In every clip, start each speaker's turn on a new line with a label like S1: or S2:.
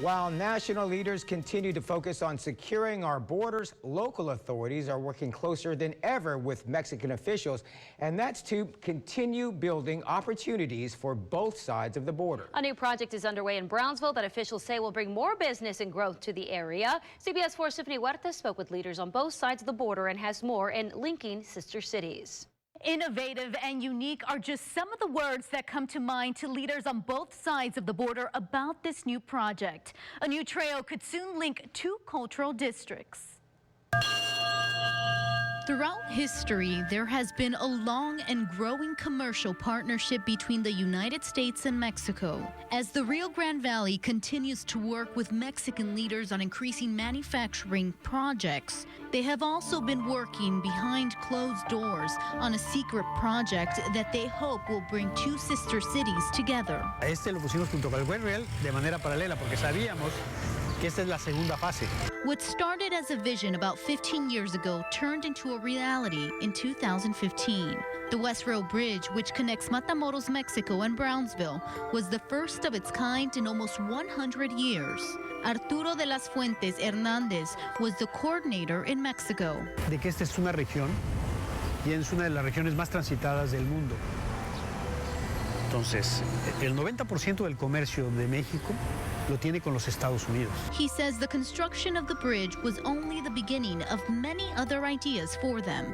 S1: While national leaders continue to focus on securing our borders, local authorities are working closer than ever with Mexican officials, and that's to continue building opportunities for both sides of the border.
S2: A new project is underway in Brownsville that officials say will bring more business and growth to the area. CBS 4's Tiffany Huerta spoke with leaders on both sides of the border and has more in linking sister cities.
S3: Innovative and unique are just some of the words that come to mind to leaders on both sides of the border about this new project. A new trail could soon link two cultural districts. Throughout history, there has been a long and growing commercial partnership between the United States and Mexico. As the Rio Grande Valley continues to work with Mexican leaders on increasing manufacturing projects, they have also been working behind closed doors on a secret project that they hope will bring two sister cities together.
S4: Lo pusimos junto con el Web Rail de manera paralela porque sabíamos que esta es la segunda fase.
S3: What started as a vision about 15 years ago turned into a reality in 2015. The West Rail Bridge, which connects Matamoros, Mexico and Brownsville, was the first of its kind in almost 100 years. Arturo de las Fuentes Hernández was the coordinator in Mexico.
S4: De que esta es una región y es una de las regiones más transitadas del mundo. Entonces, el 90% del comercio de México lo tiene con los Estados Unidos.
S3: He says the construction of the bridge was only the beginning of many other ideas for them.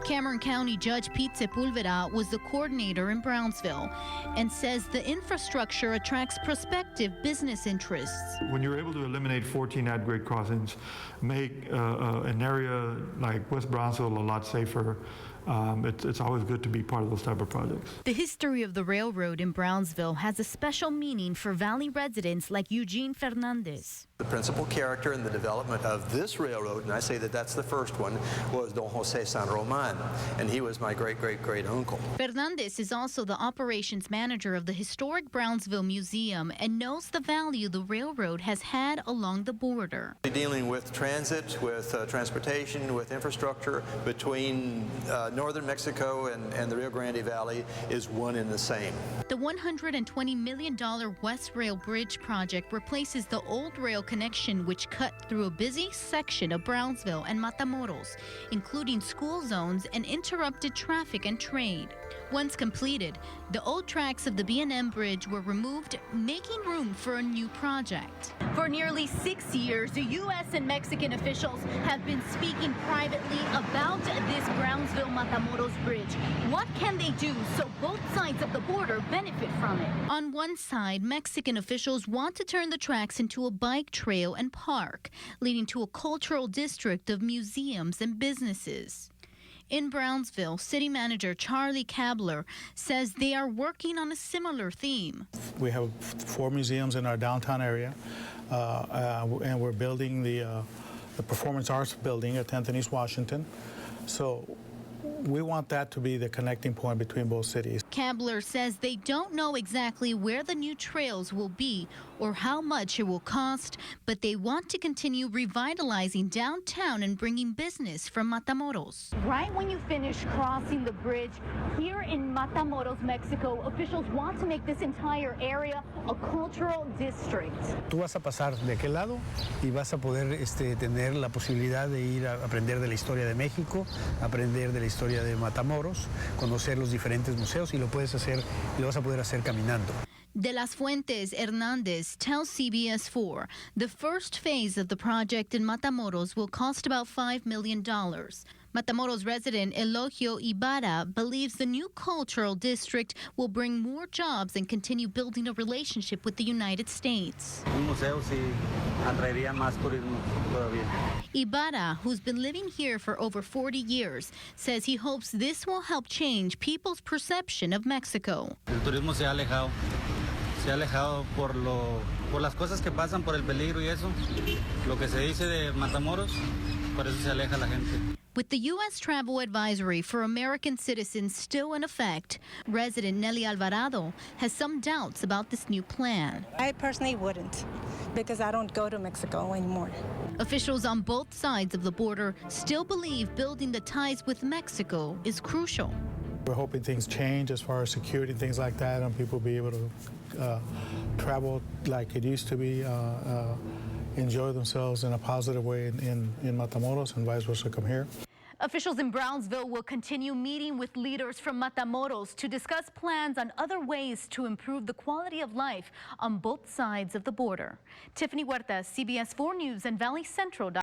S3: Cameron County Judge Pete Sepulveda was the coordinator in Brownsville and says the infrastructure attracts prospective business interests.
S5: When you're able to eliminate 14 at-grade crossings, make an area like West Brownsville a lot safer, it's always good to be part of those type of projects.
S3: The history of the railroad in Brownsville has a special meaning for Valley residents like Eugene Fernandez.
S6: The principal character in the development of this railroad, and I say that that's the first one, was Don Jose San Roman, and he was my great-great-great-uncle.
S3: Fernandez is also the operations manager of the historic Brownsville Museum and knows the value the railroad has had along the border.
S6: Dealing with transit, with transportation, with infrastructure between northern Mexico and the Rio Grande Valley is one and the same.
S3: The $120 million West Rail Bridge project replaces the old rail connection which cut through a busy section of Brownsville and Matamoros, including school zones and interrupted traffic and trade. Once completed, the old tracks of the B&M Bridge were removed, making room for a new project. For nearly 6 years, the U.S. and Mexican officials have been speaking privately about this Brownsville-Matamoros Bridge. What can they do so both sides of the border benefit from it? On one side, Mexican officials want to turn the tracks into a bike trail and park, leading to a cultural district of museums and businesses. In Brownsville, City Manager Charlie Kabler says they are working on a similar theme.
S7: We have 4 museums in our downtown area, and we're building the Performance Arts Building at 10th and East Washington. So we want that to be the connecting point between both cities.
S3: Kabler says they don't know exactly where the new trails will be or how much it will cost, but they want to continue revitalizing downtown and bringing business from Matamoros. Right when you finish crossing the bridge here in Matamoros, Mexico, officials want to make this entire area a cultural district.
S4: Tú vas a pasar de aquel lado y vas a poder tener la posibilidad de ir a aprender de la historia de México, aprender de la historia de Matamoros, conocer los diferentes museos y lo puedes hacer y lo vas a poder hacer caminando.
S3: De las Fuentes Hernández tells CBS 4 the first phase of the project in Matamoros will cost about $5 million. Matamoros resident Elogio Ibarra believes the new cultural district will bring more jobs and continue building a relationship with the United States. Ibarra, who's been living here for over 40 years, says he hopes this will help change people's perception of Mexico.
S8: El turismo se ha alejado por las cosas que pasan, por el peligro y eso. Lo que se dice de Matamoros, por eso se aleja la gente.
S3: With the U.S. travel advisory for American citizens still in effect, resident Nelly Alvarado has some doubts about this new plan.
S9: I personally wouldn't, because I don't go to Mexico anymore.
S3: Officials on both sides of the border still believe building the ties with Mexico is crucial.
S7: We're hoping things change as far as security and things like that, and people be able to travel like it used to be, enjoy themselves in a positive way in Matamoros, and vice versa come here.
S3: Officials in Brownsville will continue meeting with leaders from Matamoros to discuss plans on other ways to improve the quality of life on both sides of the border. Tiffany Huerta, CBS 4 News and Valley Central.